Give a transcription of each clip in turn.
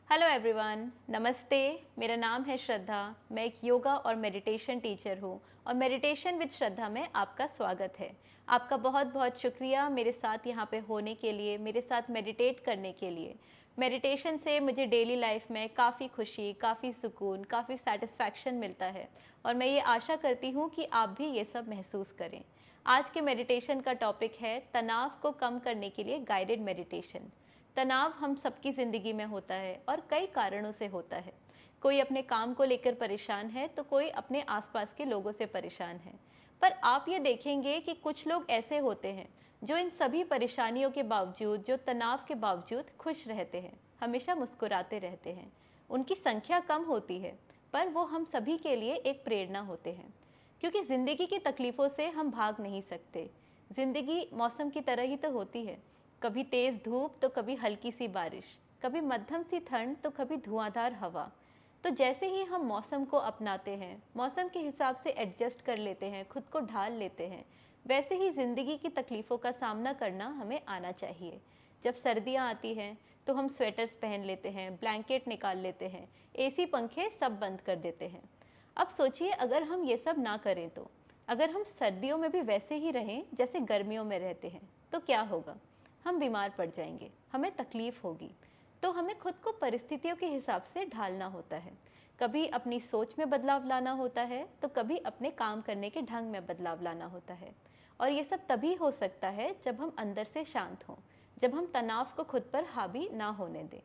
Hello everyone, नमस्ते। मेरा नाम है श्रद्धा। मैं एक योगा और मेडिटेशन टीचर हूँ और मेडिटेशन विद श्रद्धा में आपका स्वागत है। आपका बहुत बहुत शुक्रिया मेरे साथ यहाँ पे होने के लिए, मेरे साथ मेडिटेट करने के लिए। मेडिटेशन से मुझे डेली लाइफ में काफ़ी खुशी, काफ़ी सुकून, काफ़ी सेटिस्फैक्शन मिलता है और मैं ये आशा करती हूँ कि आप भी ये सब महसूस करें। आज के मेडिटेशन का टॉपिक है तनाव को कम करने के लिए गाइडेड मेडिटेशन। तनाव हम सबकी ज़िंदगी में होता है और कई कारणों से होता है। कोई अपने काम को लेकर परेशान है तो कोई अपने आसपास के लोगों से परेशान है। पर आप ये देखेंगे कि कुछ लोग ऐसे होते हैं जो इन सभी परेशानियों के बावजूद, जो तनाव के बावजूद खुश रहते हैं, हमेशा मुस्कुराते रहते हैं। उनकी संख्या कम होती है पर वो हम सभी के लिए एक प्रेरणा होते हैं, क्योंकि ज़िंदगी की तकलीफ़ों से हम भाग नहीं सकते। ज़िंदगी मौसम की तरह ही तो होती है, कभी तेज़ धूप तो कभी हल्की सी बारिश, कभी मध्यम सी ठंड तो कभी धुआंधार हवा। तो जैसे ही हम मौसम को अपनाते हैं, मौसम के हिसाब से एडजस्ट कर लेते हैं, खुद को ढाल लेते हैं, वैसे ही ज़िंदगी की तकलीफ़ों का सामना करना हमें आना चाहिए। जब सर्दियाँ आती हैं तो हम स्वेटर्स पहन लेते हैं, ब्लैंकेट निकाल लेते हैं, एसी पंखे सब बंद कर देते हैं। अब सोचिए, अगर हम ये सब ना करें तो, अगर हम सर्दियों में भी वैसे ही रहें जैसे गर्मियों में रहते हैं, तो क्या होगा? हम बीमार पड़ जाएंगे, हमें तकलीफ़ होगी। तो हमें खुद को परिस्थितियों के हिसाब से ढालना होता है। कभी अपनी सोच में बदलाव लाना होता है तो कभी अपने काम करने के ढंग में बदलाव लाना होता है। और ये सब तभी हो सकता है जब हम अंदर से शांत हों, जब हम तनाव को खुद पर हावी ना होने दें।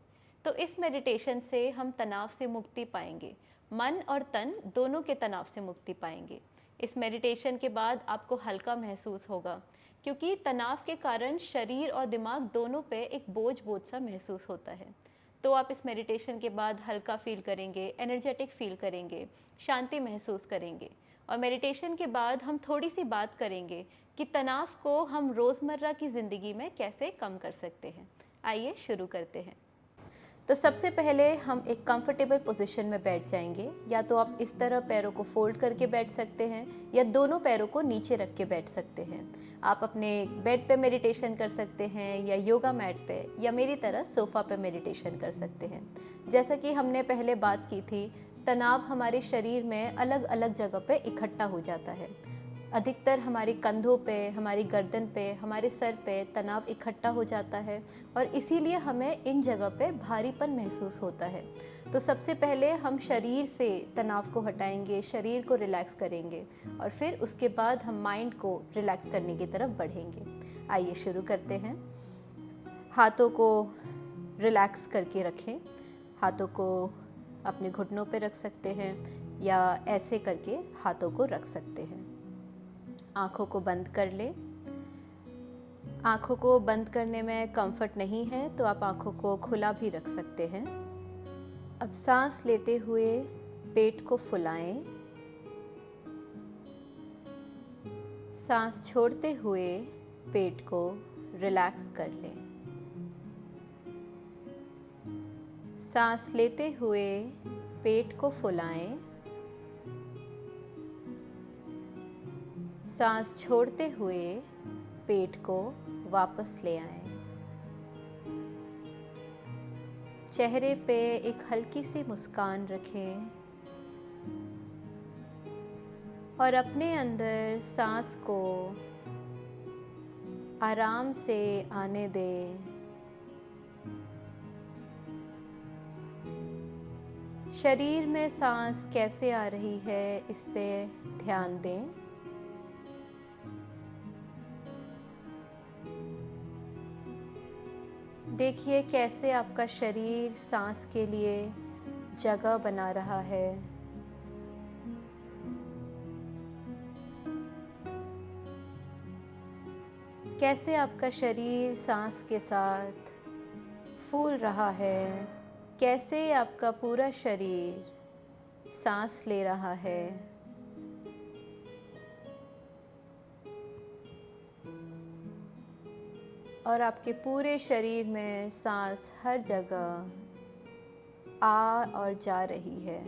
तो इस मेडिटेशन से हम तनाव से मुक्ति पाएंगे, मन और तन दोनों के तनाव से मुक्ति पाएंगे। इस मेडिटेशन के बाद आपको हल्का महसूस होगा, क्योंकि तनाव के कारण शरीर और दिमाग दोनों पे एक बोझ बोझ सा महसूस होता है। तो आप इस मेडिटेशन के बाद हल्का फील करेंगे, एनर्जेटिक फील करेंगे, शांति महसूस करेंगे। और मेडिटेशन के बाद हम थोड़ी सी बात करेंगे कि तनाव को हम रोज़मर्रा की ज़िंदगी में कैसे कम कर सकते हैं। आइए शुरू करते हैं। तो सबसे पहले हम एक कंफर्टेबल पोजीशन में बैठ जाएंगे। या तो आप इस तरह पैरों को फोल्ड करके बैठ सकते हैं या दोनों पैरों को नीचे रख के बैठ सकते हैं। आप अपने बेड पे मेडिटेशन कर सकते हैं या योगा मैट पे, या मेरी तरह सोफ़ा पे मेडिटेशन कर सकते हैं। जैसा कि हमने पहले बात की थी, तनाव हमारे शरीर में अलग अलग जगह पे इकट्ठा हो जाता है। अधिकतर हमारे कंधों पे, हमारी गर्दन पे, हमारे सर पे तनाव इकट्ठा हो जाता है और इसीलिए हमें इन जगह पे भारीपन महसूस होता है। तो सबसे पहले हम शरीर से तनाव को हटाएंगे, शरीर को रिलैक्स करेंगे और फिर उसके बाद हम माइंड को रिलैक्स करने की तरफ बढ़ेंगे। आइए शुरू करते हैं। हाथों को रिलैक्स करके रखें। हाथों को अपने घुटनों पे रख सकते हैं या ऐसे करके हाथों को रख सकते हैं। आँखों को बंद कर लें। आँखों को बंद करने में कंफर्ट नहीं है तो आप आँखों को खुला भी रख सकते हैं। अब सांस लेते हुए पेट को फुलाएं। सांस छोड़ते हुए पेट को रिलैक्स कर लें। सांस लेते हुए पेट को फुलाएं। सांस छोड़ते हुए पेट को वापस ले आएं। चेहरे पे एक हल्की सी मुस्कान रखें और अपने अंदर सांस को आराम से आने दें। शरीर में सांस कैसे आ रही है इस पे ध्यान दें। देखिए कैसे आपका शरीर सांस के लिए जगह बना रहा है। कैसे आपका शरीर सांस के साथ फूल रहा है। कैसे आपका पूरा शरीर सांस ले रहा है। और आपके पूरे शरीर में सांस हर जगह आ और जा रही है।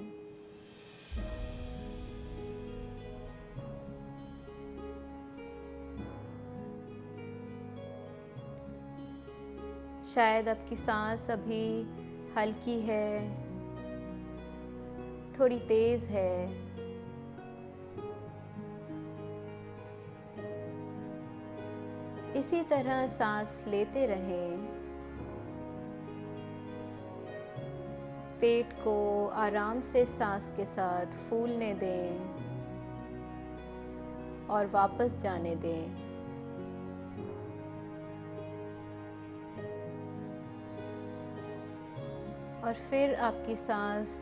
शायद आपकी सांस अभी हल्की है, थोड़ी तेज है। इसी तरह सांस लेते रहें। पेट को आराम से सांस के साथ फूलने दें और वापस जाने दें। और फिर आपकी सांस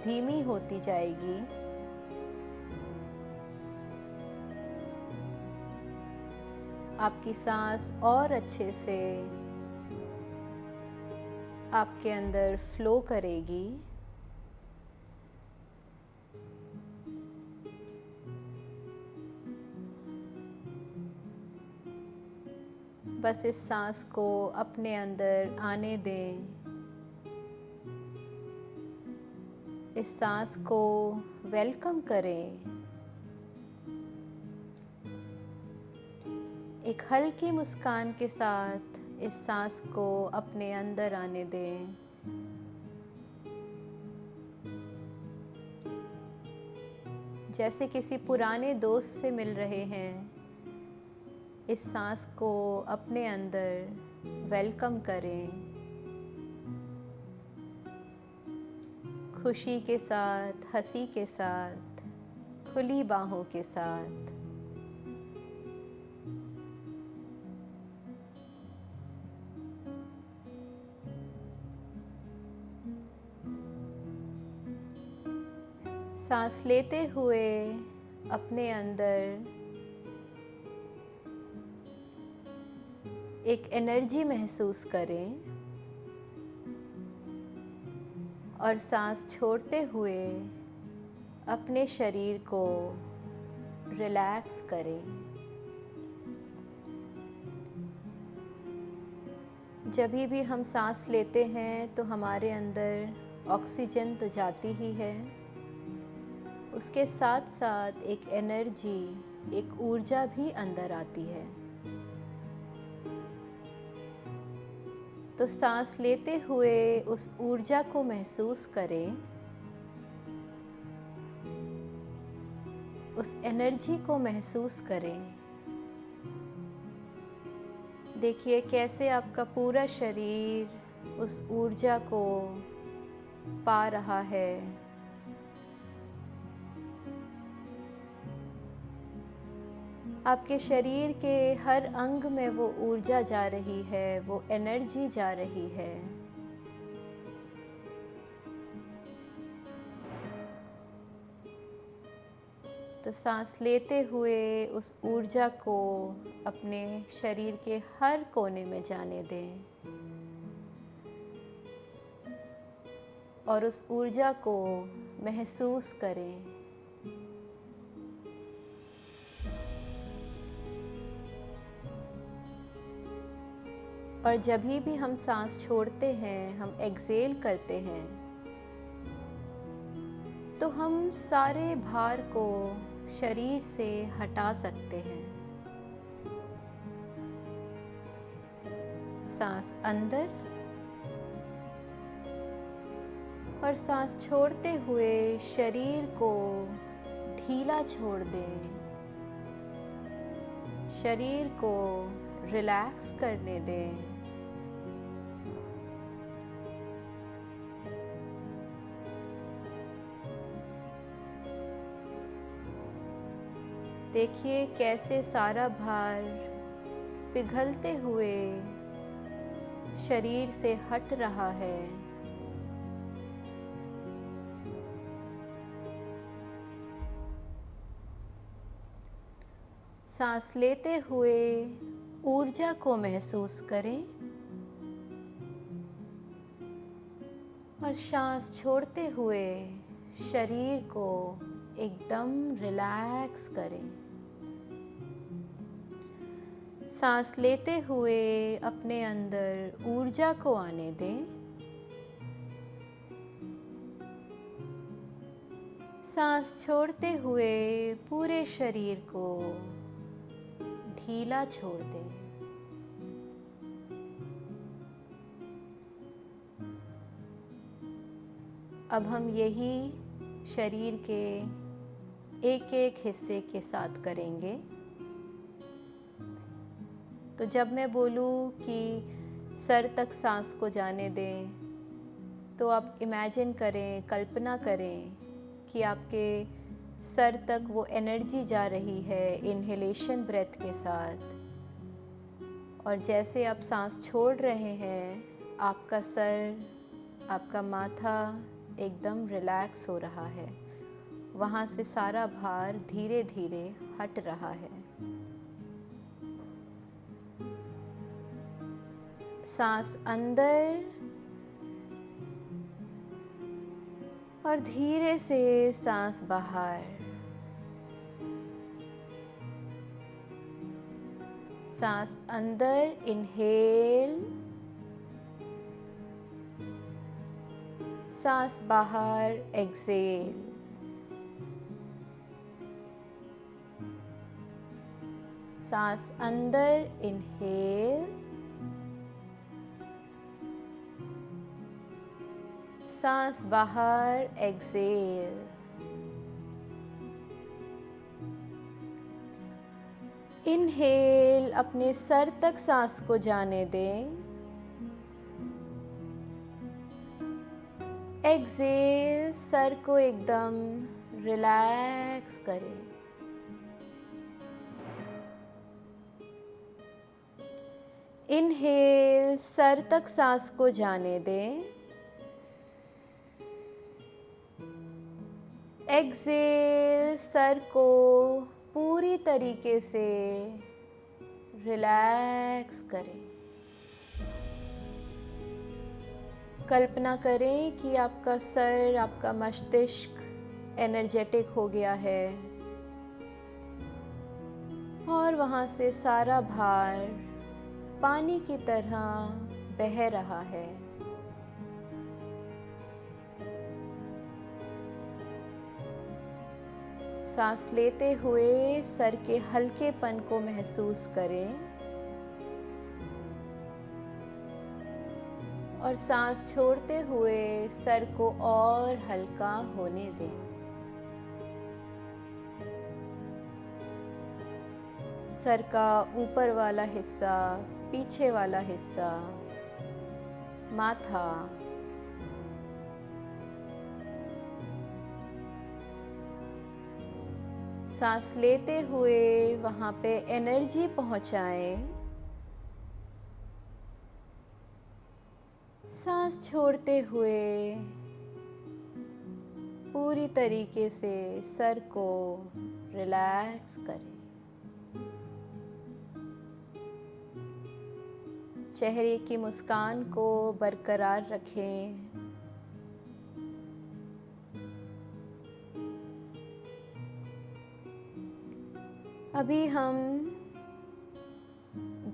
धीमी होती जाएगी। आपकी सांस और अच्छे से आपके अंदर फ्लो करेगी। बस इस सांस को अपने अंदर आने दें। इस सांस को वेलकम करें। एक हल्की मुस्कान के साथ इस सांस को अपने अंदर आने दें। जैसे किसी पुराने दोस्त से मिल रहे हैं, इस सांस को अपने अंदर वेलकम करें। खुशी के साथ, हंसी के साथ, खुली बाहों के साथ। सांस लेते हुए अपने अंदर एक एनर्जी महसूस करें और सांस छोड़ते हुए अपने शरीर को रिलैक्स करें। जब भी हम सांस लेते हैं तो हमारे अंदर ऑक्सीजन तो जाती ही है, उसके साथ साथ एक एनर्जी, एक ऊर्जा भी अंदर आती है। तो सांस लेते हुए उस ऊर्जा को महसूस करें, उस एनर्जी को महसूस करें। देखिए कैसे आपका पूरा शरीर उस ऊर्जा को पा रहा है। आपके शरीर के हर अंग में वो ऊर्जा जा रही है, वो एनर्जी जा रही है। तो सांस लेते हुए उस ऊर्जा को अपने शरीर के हर कोने में जाने दें और उस ऊर्जा को महसूस करें। और जब भी हम सांस छोड़ते हैं, हम एक्सहेल करते हैं, तो हम सारे भार को शरीर से हटा सकते हैं। सांस अंदर और सांस छोड़ते हुए शरीर को ढीला छोड़ दें। शरीर को रिलैक्स करने दें। देखिए कैसे सारा भार पिघलते हुए शरीर से हट रहा है। सांस लेते हुए ऊर्जा को महसूस करें और सांस छोड़ते हुए शरीर को एकदम रिलैक्स करें। सांस लेते हुए अपने अंदर ऊर्जा को आने दें। सांस छोड़ते हुए पूरे शरीर को ढीला छोड़ दें। अब हम यही शरीर के एक एक हिस्से के साथ करेंगे। तो जब मैं बोलूँ कि सर तक सांस को जाने दें, तो आप इमेजिन करें, कल्पना करें कि आपके सर तक वो एनर्जी जा रही है इन्हेलेशन ब्रेथ के साथ, और जैसे आप सांस छोड़ रहे हैं, आपका सर, आपका माथा एकदम रिलैक्स हो रहा है। वहाँ से सारा भार धीरे धीरे हट रहा है। सांस अंदर और धीरे से सांस बाहर। सांस अंदर इनहेल, सांस बाहर एक्सेल। सांस अंदर इनहेल, सांस बाहर एक्सेल। इनहेल, अपने सर तक सांस को जाने दें। एक्सेल, सर को एकदम रिलैक्स करें। इनहेल, सर तक सांस को जाने दें। एक्सेल, सर को पूरी तरीके से रिलैक्स करें। कल्पना करें कि आपका सर, आपका मस्तिष्क एनर्जेटिक हो गया है और वहाँ से सारा भार पानी की तरह बह रहा है। सांस लेते हुए सर के हल्केपन को महसूस करें और सांस छोड़ते हुए सर को और हल्का होने दें। सर का ऊपर वाला हिस्सा, पीछे वाला हिस्सा, माथा, सांस लेते हुए वहाँ पे एनर्जी पहुँचाएं। सांस छोड़ते हुए पूरी तरीके से सर को रिलैक्स करें। चेहरे की मुस्कान को बरकरार रखें। अभी हम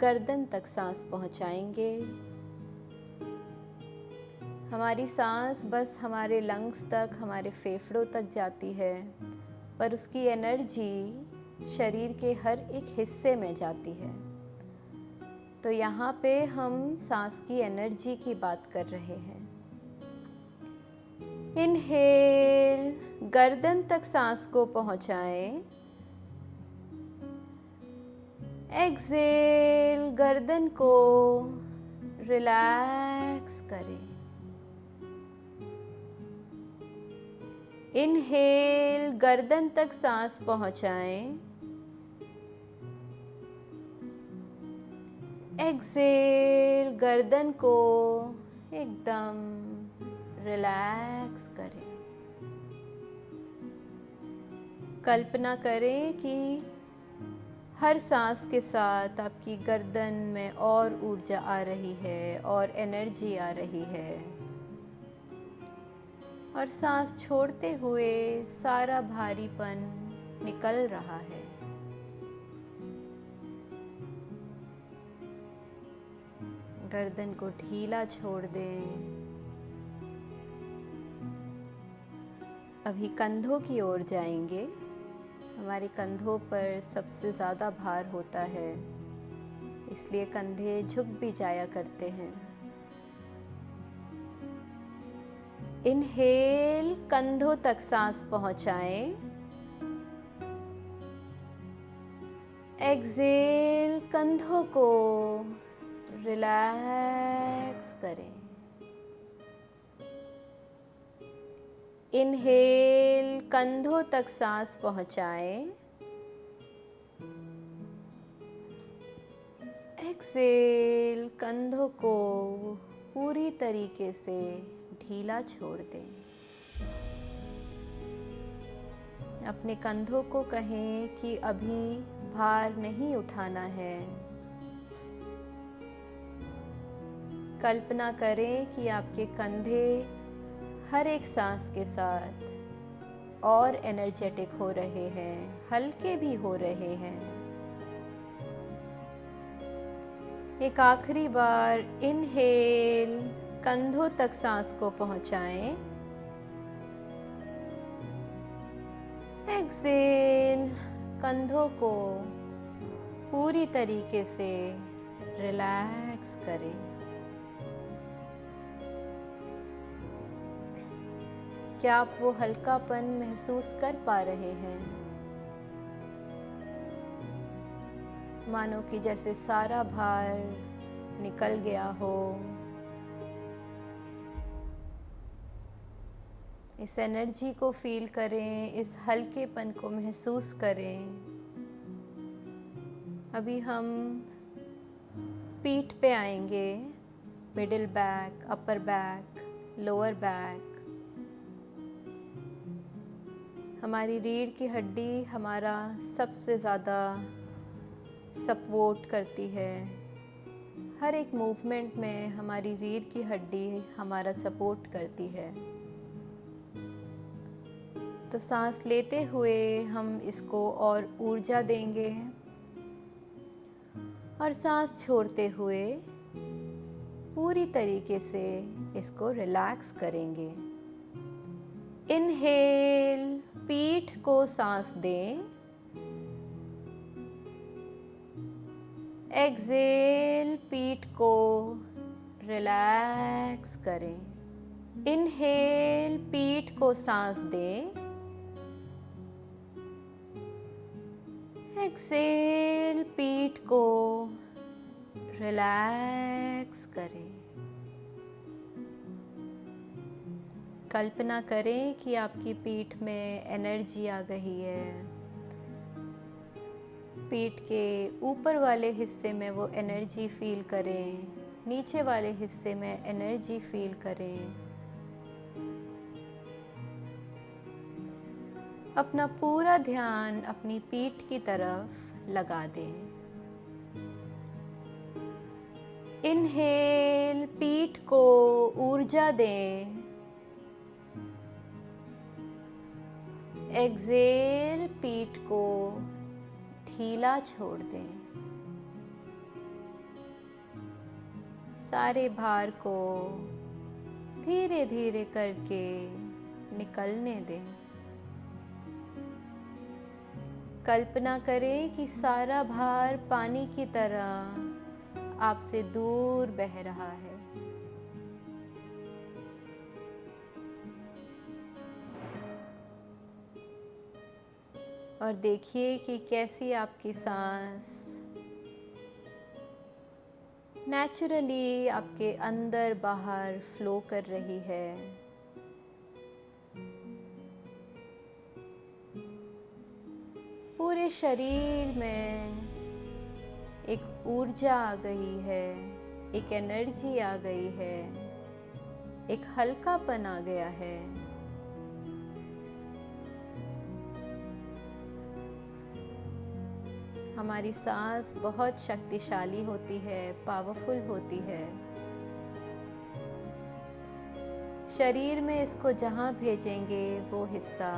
गर्दन तक सांस पहुंचाएंगे। हमारी सांस बस हमारे लंग्स तक, हमारे फेफड़ों तक जाती है, पर उसकी एनर्जी शरीर के हर एक हिस्से में जाती है। तो यहाँ पे हम सांस की एनर्जी की बात कर रहे हैं। इनहेल, गर्दन तक सांस को पहुँचाएं। एक्सेल, गर्दन को रिलैक्स करें। इनहेल, गर्दन तक सांस पहुंचाएं। एक्सेल, गर्दन को एकदम रिलैक्स करें। कल्पना करें कि हर सांस के साथ आपकी गर्दन में और ऊर्जा आ रही है और एनर्जी आ रही है, और सांस छोड़ते हुए सारा भारीपन निकल रहा है। गर्दन को ढीला छोड़ दें। अभी कंधों की ओर जाएंगे। हमारे कंधों पर सबसे ज़्यादा भार होता है, इसलिए कंधे झुक भी जाया करते हैं। इनहेल, कंधों तक सांस पहुंचाएं। एक्सहेल, कंधों को रिलैक्स करें। इनहेल, कंधों तक सांस पहुंचाएं। एक्सहेल, कंधों को पूरी तरीके से ढीला छोड़ दें। अपने कंधों को कहें कि अभी भार नहीं उठाना है। कल्पना करें कि आपके कंधे हर एक सांस के साथ और एनर्जेटिक हो रहे हैं, हल्के भी हो रहे हैं। एक आखिरी बार इनहेल, कंधों तक सांस को पहुंचाएं। एक्सहेल, कंधों को पूरी तरीके से रिलैक्स करें। क्या आप वो हल्कापन महसूस कर पा रहे हैं? मानो कि जैसे सारा भार निकल गया हो। इस एनर्जी को फील करें, इस हल्केपन को महसूस करें। अभी हम पीठ पे आएंगे। Middle back, upper back, lower back. हमारी रीढ़ की हड्डी हमारा सबसे ज़्यादा सपोर्ट करती है। हर एक मूवमेंट में हमारी रीढ़ की हड्डी हमारा सपोर्ट करती है। तो सांस लेते हुए हम इसको और ऊर्जा देंगे और सांस छोड़ते हुए पूरी तरीके से इसको रिलैक्स करेंगे। इनहेल, पीठ को सांस दें। एक्सहेल, पीठ को रिलैक्स करें। इनहेल, पीठ को सांस दें। एक्सहेल, पीठ को रिलैक्स करें। कल्पना करें कि आपकी पीठ में एनर्जी आ गई है। पीठ के ऊपर वाले हिस्से में वो एनर्जी फील करें, नीचे वाले हिस्से में एनर्जी फील करें। अपना पूरा ध्यान अपनी पीठ की तरफ लगा दें। इनहेल, पीठ को ऊर्जा दें। एक्सहेल, पीठ को ढीला छोड़ दें। सारे भार को धीरे धीरे करके निकलने दें। कल्पना करें कि सारा भार पानी की तरह आपसे दूर बह रहा है। और देखिए कि कैसी आपकी सांस नेचुरली आपके अंदर बाहर फ्लो कर रही है। पूरे शरीर में एक ऊर्जा आ गई है, एक एनर्जी आ गई है, एक हल्कापन आ गया है। हमारी सांस बहुत शक्तिशाली होती है, पावरफुल होती है। शरीर में इसको जहाँ भेजेंगे वो हिस्सा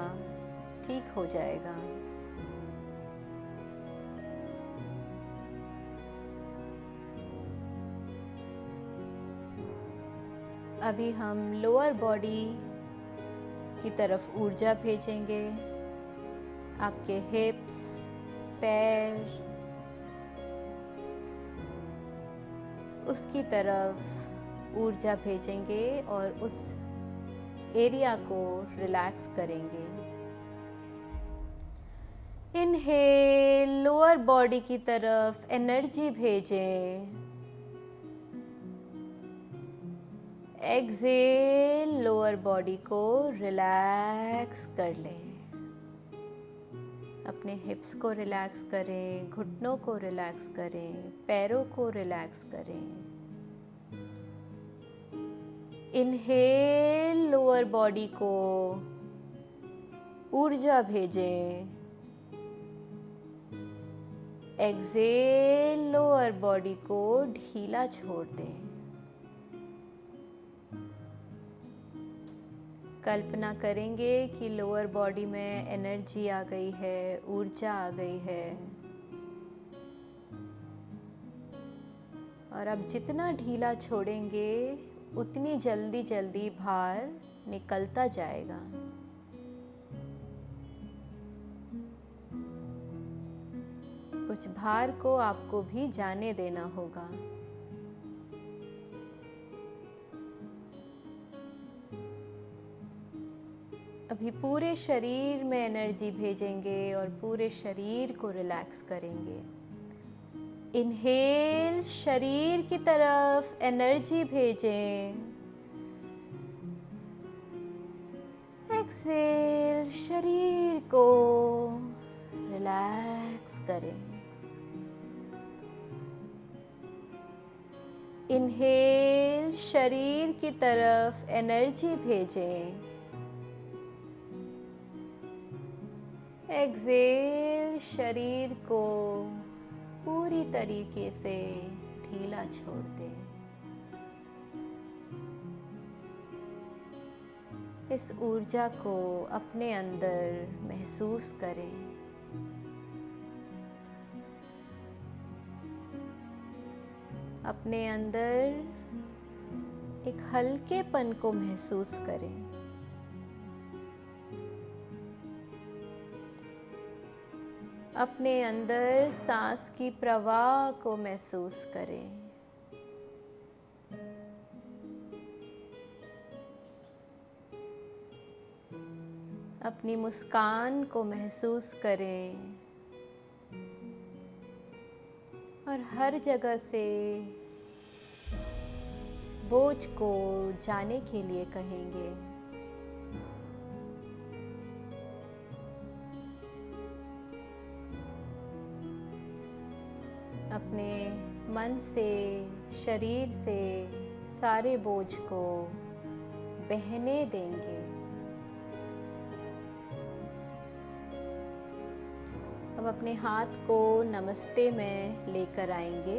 ठीक हो जाएगा। अभी हम लोअर बॉडी की तरफ ऊर्जा भेजेंगे। आपके हिप्स, पैर, उसकी तरफ ऊर्जा भेजेंगे और उस एरिया को रिलैक्स करेंगे। इनहेल, लोअर बॉडी की तरफ एनर्जी भेजें। एक्सहेल, लोअर बॉडी को रिलैक्स कर लें। अपने हिप्स को रिलैक्स करें, घुटनों को रिलैक्स करें, पैरों को रिलैक्स करें। इनहेल, लोअर बॉडी को ऊर्जा भेजें। एक्सहेल, लोअर बॉडी को ढीला छोड़ दें। कल्पना करेंगे कि लोअर बॉडी में एनर्जी आ गई है, ऊर्जा आ गई है, और अब जितना ढीला छोड़ेंगे उतनी जल्दी जल्दी भार निकलता जाएगा। कुछ भार को आपको भी जाने देना होगा। अभी पूरे शरीर में एनर्जी भेजेंगे और पूरे शरीर को रिलैक्स करेंगे। इनहेल, शरीर की तरफ एनर्जी भेजें। एक्सहेल, शरीर को रिलैक्स करें। इनहेल, शरीर की तरफ एनर्जी भेजें। एक्सहेल, शरीर को पूरी तरीके से ढीला छोड़ दें। इस ऊर्जा को अपने अंदर महसूस करें। अपने अंदर एक हल्केपन को महसूस करें। अपने अंदर सांस की प्रवाह को महसूस करें। अपनी मुस्कान को महसूस करें और हर जगह से बोझ को जाने के लिए कहेंगे। अपने मन से, शरीर से सारे बोझ को बहने देंगे। अब अपने हाथ को नमस्ते में लेकर आएंगे।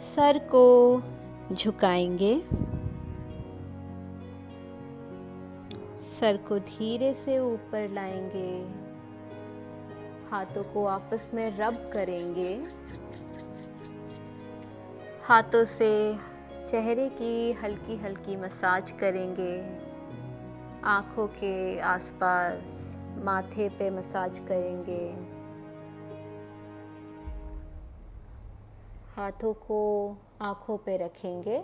सर को झुकाएंगे। सर को धीरे से ऊपर लाएंगे। हाथों को आपस में रब करेंगे। हाथों से चेहरे की हल्की हल्की मसाज करेंगे। आँखों के आसपास, माथे पे मसाज करेंगे। हाथों को आँखों पे रखेंगे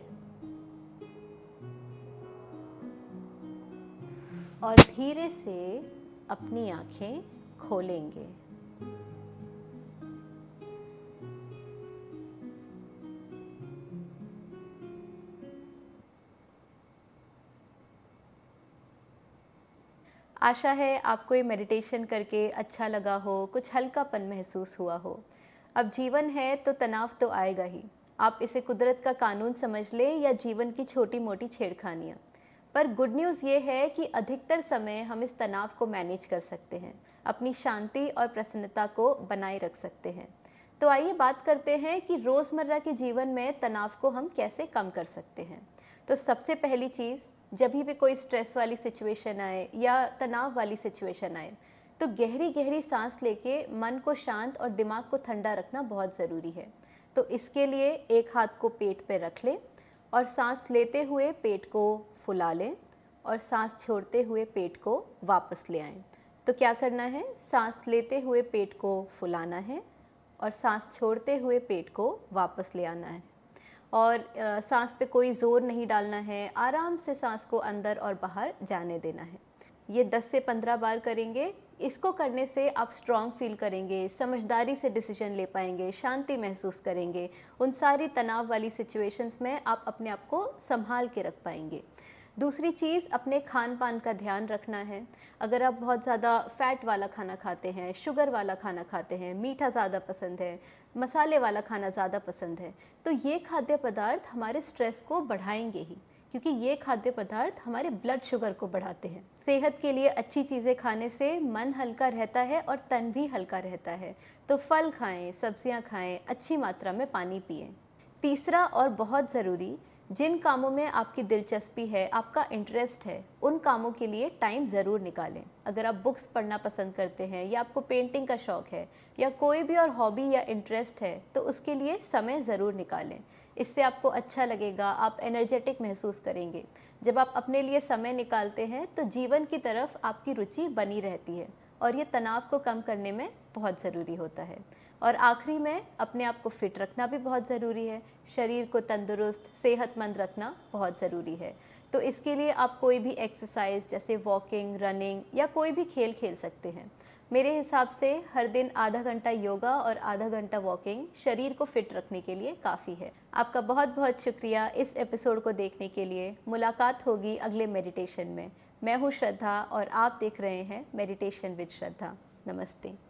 और धीरे से अपनी आँखें खोलेंगे। आशा है आपको ये मेडिटेशन करके अच्छा लगा हो, कुछ हल्कापन महसूस हुआ हो। अब जीवन है तो तनाव तो आएगा ही। आप इसे कुदरत का कानून समझ ले या जीवन की छोटी मोटी छेड़खानियाँ। पर गुड न्यूज़ ये है कि अधिकतर समय हम इस तनाव को मैनेज कर सकते हैं, अपनी शांति और प्रसन्नता को बनाए रख सकते हैं। तो आइए बात करते हैं कि रोज़मर्रा के जीवन में तनाव को हम कैसे कम कर सकते हैं। तो सबसे पहली चीज़, जब भी कोई स्ट्रेस वाली सिचुएशन आए या तनाव वाली सिचुएशन आए तो गहरी गहरी सांस लेके मन को शांत और दिमाग को ठंडा रखना बहुत ज़रूरी है। तो इसके लिए एक हाथ को पेट पे रख लें और सांस लेते हुए पेट को फुला लें और सांस छोड़ते हुए पेट को वापस ले आएं। तो क्या करना है, सांस लेते हुए पेट को फुलाना है और सांस छोड़ते हुए पेट को वापस ले आना है। और सांस पे कोई ज़ोर नहीं डालना है, आराम से सांस को अंदर और बाहर जाने देना है। ये 10 से 15 बार करेंगे। इसको करने से आप स्ट्रॉन्ग फील करेंगे, समझदारी से डिसीजन ले पाएंगे, शांति महसूस करेंगे। उन सारी तनाव वाली सिचुएशंस में आप अपने आप को संभाल के रख पाएंगे। दूसरी चीज़, अपने खान पान का ध्यान रखना है। अगर आप बहुत ज़्यादा फ़ैट वाला खाना खाते हैं, शुगर वाला खाना खाते हैं, मीठा ज़्यादा पसंद है, मसाले वाला खाना ज़्यादा पसंद है, तो ये खाद्य पदार्थ हमारे स्ट्रेस को बढ़ाएंगे ही, क्योंकि ये खाद्य पदार्थ हमारे ब्लड शुगर को बढ़ाते हैं। सेहत के लिए अच्छी चीज़ें खाने से मन हल्का रहता है और तन भी हल्का रहता है। तो फल खाएं, सब्जियां खाएं, अच्छी मात्रा में पानी पिएं। तीसरा और बहुत ज़रूरी, जिन कामों में आपकी दिलचस्पी है, आपका इंटरेस्ट है, उन कामों के लिए टाइम ज़रूर निकालें। अगर आप बुक्स पढ़ना पसंद करते हैं या आपको पेंटिंग का शौक़ है या कोई भी और हॉबी या इंटरेस्ट है, तो उसके लिए समय ज़रूर निकालें। इससे आपको अच्छा लगेगा, आप एनर्जेटिक महसूस करेंगे। जब आप अपने लिए समय निकालते हैं तो जीवन की तरफ आपकी रुचि बनी रहती है और ये तनाव को कम करने में बहुत ज़रूरी होता है। और आखिरी में, अपने आप को फिट रखना भी बहुत ज़रूरी है। शरीर को तंदुरुस्त, सेहतमंद रखना बहुत ज़रूरी है। तो इसके लिए आप कोई भी एक्सरसाइज जैसे वॉकिंग, रनिंग या कोई भी खेल खेल सकते हैं। मेरे हिसाब से हर दिन आधा घंटा योगा और आधा घंटा वॉकिंग शरीर को फिट रखने के लिए काफ़ी है। आपका बहुत बहुत शुक्रिया इस एपिसोड को देखने के लिए। मुलाकात होगी अगले मेडिटेशन में। मैं हूँ श्रद्धा और आप देख रहे हैं मेडिटेशन विद श्रद्धा। नमस्ते।